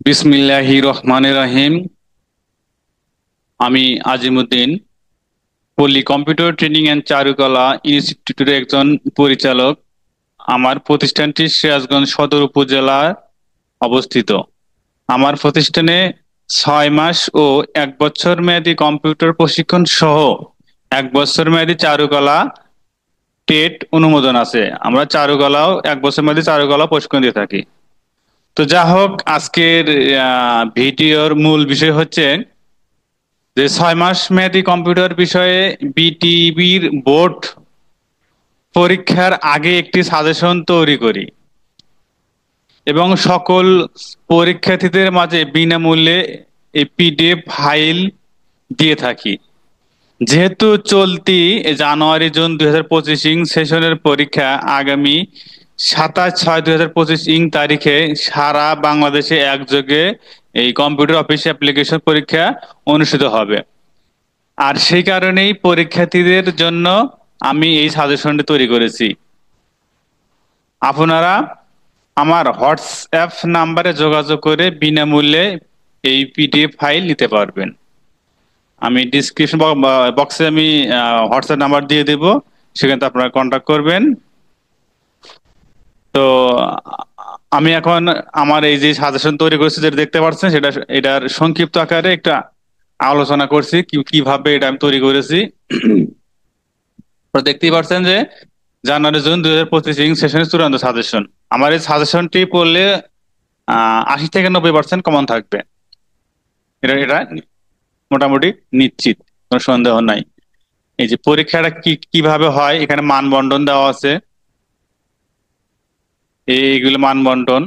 বিসমিল্লাহির রহমানির রহিম। আমি আজিমুদ্দিন, পল্লী কম্পিউটার ট্রেনিং অ্যান্ড চারুকলা ইনস্টিটিউটের একজন পরিচালক। আমার প্রতিষ্ঠানটি সিরাজগঞ্জ সদর উপজেলায় অবস্থিত। আমার প্রতিষ্ঠানে 6 মাস ও 1 বছর মেয়াদী কম্পিউটার প্রশিক্ষণ সহ 1 বছর মেয়াদী চারুকলা টেট অনুমোদন আছে। আমরা চারুকলাও 1 বছর মেয়াদী চারুকলা প্রশিক্ষণ দিয়ে থাকি। তো যা হোক, আজকের ভিডিওর মূল বিষয় হচ্ছে যে 6 মাস মেয়াদী কম্পিউটার বিষয়ে বিটিবির বোর্ড পরীক্ষার আগে একটি সাজেশন তৈরি করি এবং সকল পরীক্ষার্থীদের মাঝে বিনামূল্যে এই পিডিএফ ফাইল দিয়ে থাকি। যেহেতু চলতি জানুয়ারি-জুন 2025 সেশনের পরীক্ষা আগামী 27/6/2025 তারিখে সারা বাংলাদেশে একযোগে এই কম্পিউটার অফিস অ্যাপ্লিকেশন পরীক্ষা অনুষ্ঠিত হবে। আর সেই কারণেই পরীক্ষার্থীদের জন্য আমি এই সাজেশনটি তৈরি করেছি। আপনারা আমার হোয়াটসঅ্যাপ নাম্বারে যোগাযোগ করে বিনামূল্যে এই পিডিএফ ফাইল নিতে পারবেন। আমি ডিসক্রিপশন বক্সে আমি হোয়াটসঅ্যাপ নাম্বার দিয়ে দেব, সেখানে আপনারা কন্ট্যাক্ট করবেন। তো আমি এখন আমার এই যে সাজেশন তৈরি করেছি যেটা দেখতে পাচ্ছেন, এটার সংক্ষিপ্ত আকারে একটা আলোচনা করছি কিভাবে এটা আমি তৈরি করেছি। তো দেখতেই পাচ্ছেন যে জানুয়ারি-জুন 2025 সেশনের চূড়ান্ত সাজেশন। আমার এই সাজেশনটি পড়লে 80 থেকে 90% কমন থাকবে। এটা এটা মোটামুটি নিশ্চিত, কোনো সন্দেহ নাই। এই যে পরীক্ষাটা কিভাবে হয়, এখানে মানবন্টন দেওয়া আছে। এইগুলো মানবন্টন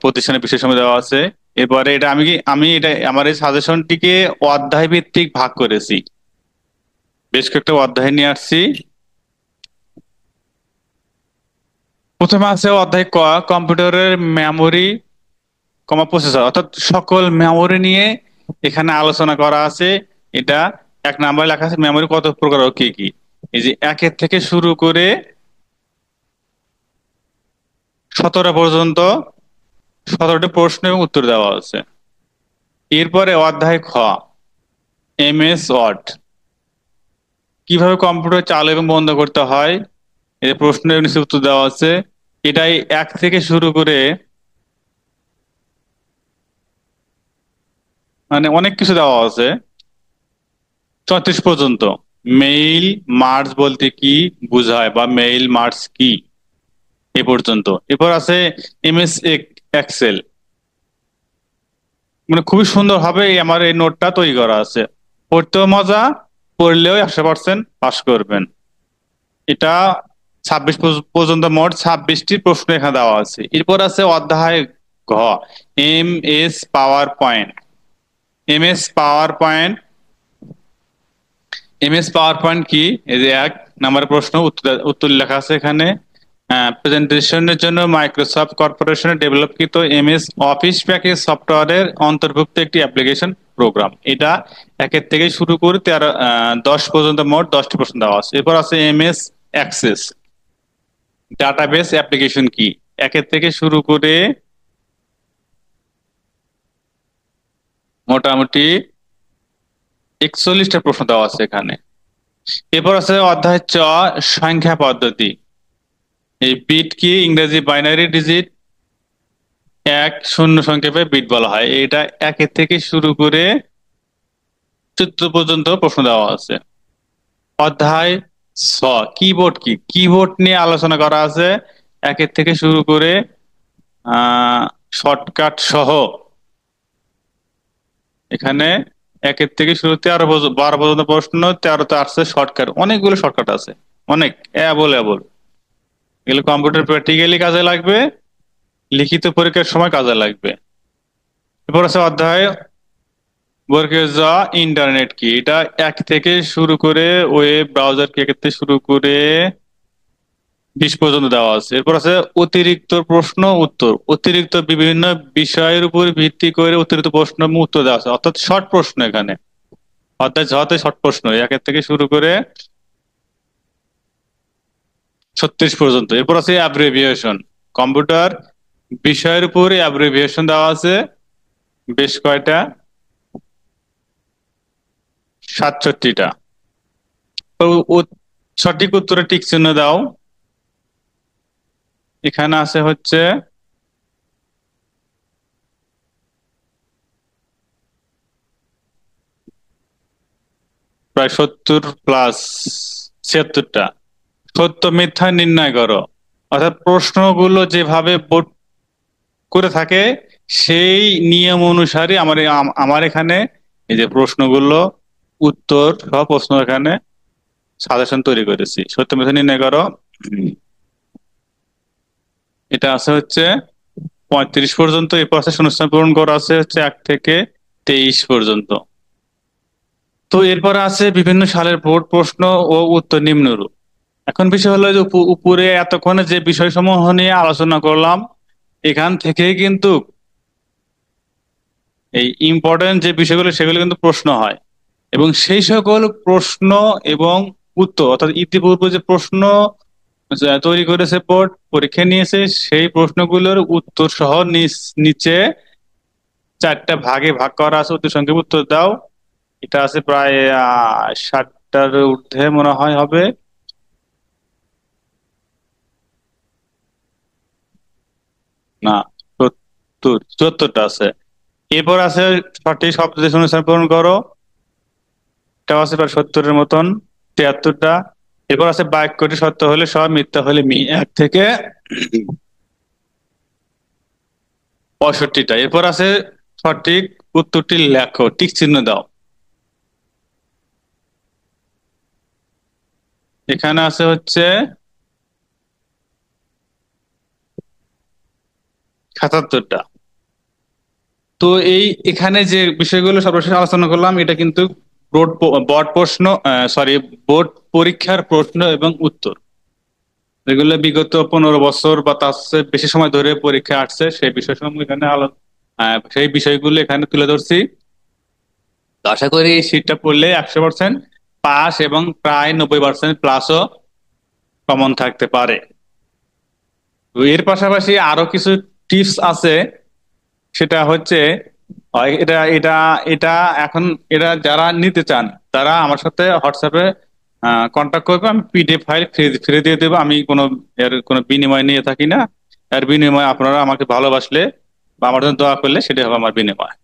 প্রতিষ্ঠানের বিশেষ সময় দেওয়া আছে। এরপরে এটা আমি এটা আমার এই সাজেশনটিকে অধ্যায় ভিত্তিক ভাগ করেছি, বেশ কয়েকটা অধ্যায় নিয়ে আসছি। প্রথমে আছে অধ্যায় ক, কম্পিউটারের মেমোরি প্রসেসর, অর্থাৎ সকল মেমোরি নিয়ে এখানে আলোচনা করা আছে। এটা 1 নাম্বার লেখা আছে মেমোরি কত প্রকার ও কি কি। এই যে 1 থেকে শুরু করে 17 পর্যন্ত 17টি প্রশ্ন এবং উত্তর দেওয়া আছে। এরপরে অধ্যায় খ, এমএস ওয়ার্ড, কিভাবে কম্পিউটার চালু এবং বন্ধ করতে হয়, এই প্রশ্নের নিচে উত্তর দেওয়া আছে। এটাই 1 থেকে শুরু করে মানে অনেক কিছু দেওয়া আছে 34 পর্যন্ত। মেইল মার্জ বলতে কি বোঝায় বা মেইল মার্জ কি, এ পর্যন্ত। এরপর আছে এমএস এক্সেল, মানে খুবই সুন্দর হবে আমার এই নোটটা তৈরি করা আছে। পড়তেও মজা, পড়লেও 100% পাস করবেন। এটা 26 পর্যন্ত মোট 26টি প্রশ্ন এখানে দেওয়া আছে। এরপর আছে অধ্যায় ঘ, M S PowerPoint. M S PowerPoint MS PowerPoint কি, এই যে 1 নাম্বার প্রশ্ন, উত্তর লেখা আছে এখানে। প্রেজেন্টেশনের জন্য মাইক্রোসফট কর্পোরেশনের ডেভেলপকৃত এমএস অফিস প্যাকেজ সফটওয়্যারের অন্তর্ভুক্ত একটি অ্যাপ্লিকেশন প্রোগ্রাম। এটা 1 থেকে শুরু করে 10 পর্যন্ত মোট 10টি প্রশ্ন দেওয়া আছে। এরপর আছে এমএস অ্যাক্সেস, ডাটাবেস অ্যাপ্লিকেশন কি, 1 থেকে শুরু করে মোটামুটি 41টা প্রশ্ন দেওয়া আছে এখানে। এরপর আছে অধ্যায় চ, সংখ্যা পদ্ধতি। এই বিট কি, ইংরেজি বাইনারি ডিজিট, 1 0 সংক্ষেপে বিট বলা হয়। এটা 1 থেকে শুরু করে 14 পর্যন্ত প্রশ্ন দেওয়া আছে। অধ্যায় ছ, কিবোর্ড কি, কিবোর্ড নিয়ে আলোচনা করা আছে 1 থেকে শুরু করে শর্টকাট সহ। এখানে 1 থেকে শুরু 12 পর্যন্ত প্রশ্ন, 13তে আসছে শর্টকাট, অনেকগুলো শর্টকাট আছে, অনেক অ্যাবল। এগুলো কম্পিউটার প্র্যাকটিক্যালি কাজে লাগবে, লিখিত পরীক্ষার সময় কাজে লাগবে। এরপর আছে অধ্যায় বর্গেজা, ইন্টারনেট কি, এটা 1 থেকে শুরু করে ওয়েব ব্রাউজার কি, 1 থেকে শুরু করে 20 পর্যন্ত দেওয়া আছে। এরপর আছে অতিরিক্ত প্রশ্ন উত্তর, অতিরিক্ত বিভিন্ন বিষয়ের উপর ভিত্তি করে অতিরিক্ত প্রশ্ন এবং উত্তর দেওয়া আছে, অর্থাৎ শর্ট প্রশ্ন। এখানে অধ্যায় ঝতে শর্ট প্রশ্ন 1 থেকে শুরু করে 36 পর্যন্ত। এরপর আছে অ্যাব্রিভিয়েশন, কম্পিউটার বিষয়ের উপর অ্যাব্রিভিয়েশন দেওয়া আছে বেশ কয়টা? 67টা। তো সঠিক উত্তরে টিক চিহ্ন দাও। এখানে আছে হচ্ছে প্রায় 70+, 76টা। সত্য মিথ্যা নির্ণয় করো। অর্থাৎ প্রশ্নগুলো যেভাবে বোর্ড করে থাকে সেই নিয়ম অনুসারে আমার এখানে এই যে প্রশ্নগুলো, উত্তর সহ প্রশ্ন এখানে সাজেশন তৈরি করেছি। সত্য মিথ্যা নির্ণয় করো। এটা আছে হচ্ছে 35 পর্যন্ত। এরপর আছে শূন্যস্থান পূরণ করা আছে হচ্ছে 1 থেকে 23 পর্যন্ত। তো এরপর আছে বিভিন্ন সালের বোর্ড প্রশ্ন ও উত্তর নিম্নরূপ। এখন বিষয় হলো যে উপরে এতক্ষণে যে বিষয়সমূহ নিয়ে আলোচনা করলাম, এখান থেকেই কিন্তু এই ইম্পর্টেন্ট যে বিষয়গুলো সেগুলো কিন্তু প্রশ্ন হয়। এবং সেই সকল প্রশ্ন এবং উত্তর, অর্থাৎ ইতিপূর্বে যে প্রশ্ন তৈরি করেছে বোর্ড, পরীক্ষা নিয়েছে, সেই প্রশ্নগুলোর উত্তর সহ নিচে 4টা ভাগে ভাগ করা আছে। উত্তর সংক্ষেপে উত্তর দাও। এটা আছে প্রায় 60টার ঊর্ধ্বে মনে হয় হবে। না, 74টা আছে। এরপর আছে সঠিক শব্দ দিয়ে শূন্যস্থান পূরণ করো। এটাও আছে প্রায় 70-এর মতন, 73টা। এরপর আছে বাক্যটি সত্য হলে সব, মিথ্যা হলে 1 থেকে 65টা। এরপর আছে সঠিক উত্তরটি লেখো, টিক চিহ্ন দাও। এখানে আছে হচ্ছে 77টা। তো এখানে যে বিষয়গুলো সর্বশেষ আলোচনা করলাম, এটা কিন্তু বোর্ড বোর্ড প্রশ্ন, সরি, বোর্ড পরীক্ষার প্রশ্ন এবং উত্তর, যেগুলো বিগত 15 বছর বা তার চেয়ে বেশি সময় ধরে পরীক্ষা আসছে সেই বিষয়সমূহ এখানে সেই বিষয়গুলো এখানে তুলে ধরছি। তো আশা করি এই শীটটা পড়লে 100% পাস এবং প্রায় 90% প্লাসও কমন থাকতে পারে। তো এর পাশাপাশি আরো কিছু টিপস আছে। সেটা হচ্ছে এটা এটা এটা এখন এরা যারা নিতে চান তারা আমার সাথে হোয়াটসঅ্যাপে কন্ট্যাক্ট করবে। আমি পিডিএফ ফাইল ফ্রি দিয়ে দেবো। আমি কোনো বিনিময় নিয়ে থাকি না। এর বিনিময়ে আপনারা আমাকে ভালোবাসলে বা আমার জন্য দোয়া করলে সেটা হবে আমার বিনিময়।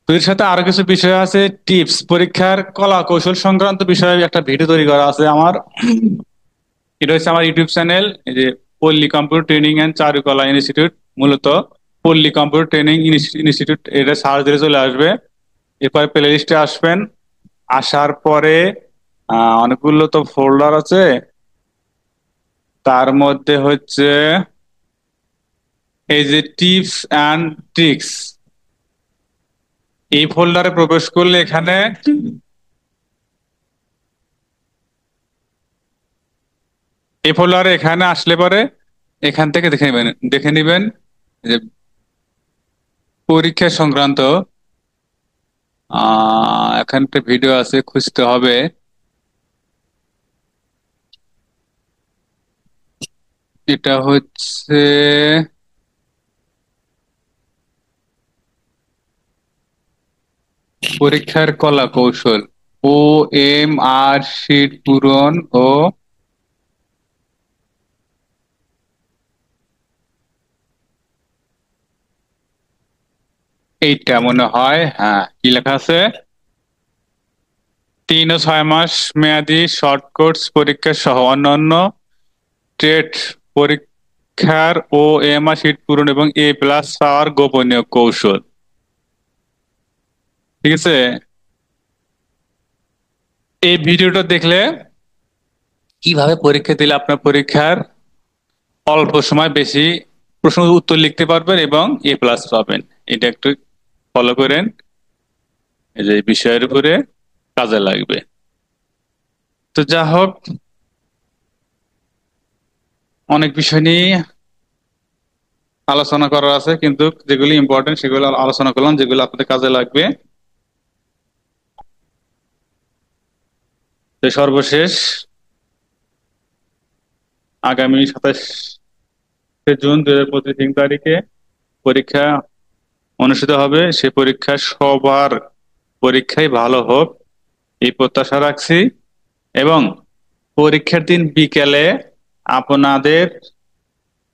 তো এর সাথে আরো কিছু বিষয় আছে। টিপস, পরীক্ষার কলা কৌশল সংক্রান্ত বিষয়ে একটা ভিডিও তৈরি করা আছে আমার। এটা হচ্ছে আমার ইউটিউব চ্যানেল, এই যে পল্লী কম্পিউটার ট্রেনিং অ্যান্ড চারুকলা ইনস্টিটিউট, মূলত পল্লী কম্পিউটার ট্রেনিং ইনস্টিটিউট, এটা সার্চ দিলে চলে আসবে। এরপরে প্লে লিস্টে আসবেন। আসার পরে অনেকগুলো তো ফোল্ডার আছে, তার মধ্যে হচ্ছে এই যে টিপস অ্যান্ড ট্রিক্স, এই ফোল্ডারে প্রবেশ করলে এখানে এই ফোল্ডারে এখানে আসলে পরে এখান থেকে দেখে নিবেন যে পরীক্ষা সংক্রান্ত এখানে একটা ভিডিও আছে, খুঁজতে হবে। এটা হচ্ছে পরীক্ষার কলা কৌশল, OMR শীট পূরণ ও এইটা মনে হয়, হ্যাঁ, কি লেখা আছে, 3 ও 6 মাস মেয়াদী শর্ট কোর্স পরীক্ষা সহ অন্যান্য ট্রেড পরীক্ষার OMR শীট পূরণ এবং A+ পাওয়ার গোপনীয় কৌশল। ঠিক আছে, এই ভিডিওটা দেখলে কিভাবে পরীক্ষা দিলে আপনার পরীক্ষার অল্প সময় বেশি প্রশ্ন উত্তর লিখতে পারবেন এবং A+ পাবেন, এটা একটু ফলো করেন। এই যে বিষয়ের উপরে কাজে লাগবে। তো যা হোক, অনেক বিষয় নিয়ে আলোচনা করার আছে, কিন্তু যেগুলি ইম্পর্টেন্ট সেগুলো আলোচনা করলাম, যেগুলো আপনাদের কাজে লাগবে। তো সর্বশেষ আগামী 27শে জুন 2025 তারিখে পরীক্ষা অনুষ্ঠিত হবে। সে পরীক্ষা সবার পরীক্ষাই ভালো হোক এই প্রত্যাশা রাখছি, এবং পরীক্ষার দিন বিকেলে আপনাদের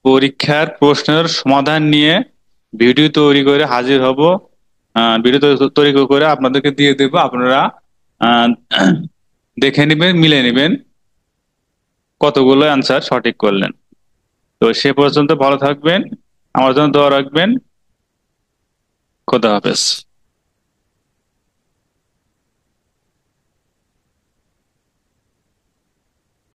পরীক্ষার প্রশ্নের সমাধান নিয়ে ভিডিও তৈরি করে হাজির হব। ভিডিও তৈরি করে আপনাদেরকে দিয়ে দেব, আপনারা আহ, দেখে নেবেন, মিলে নেবেন কতগুলো অ্যান্সার সঠিক করলেন। তো সে পর্যন্ত ভালো থাকবেন, আমার জন্য দোয়া রাখবেন। খোদা হাফেজ।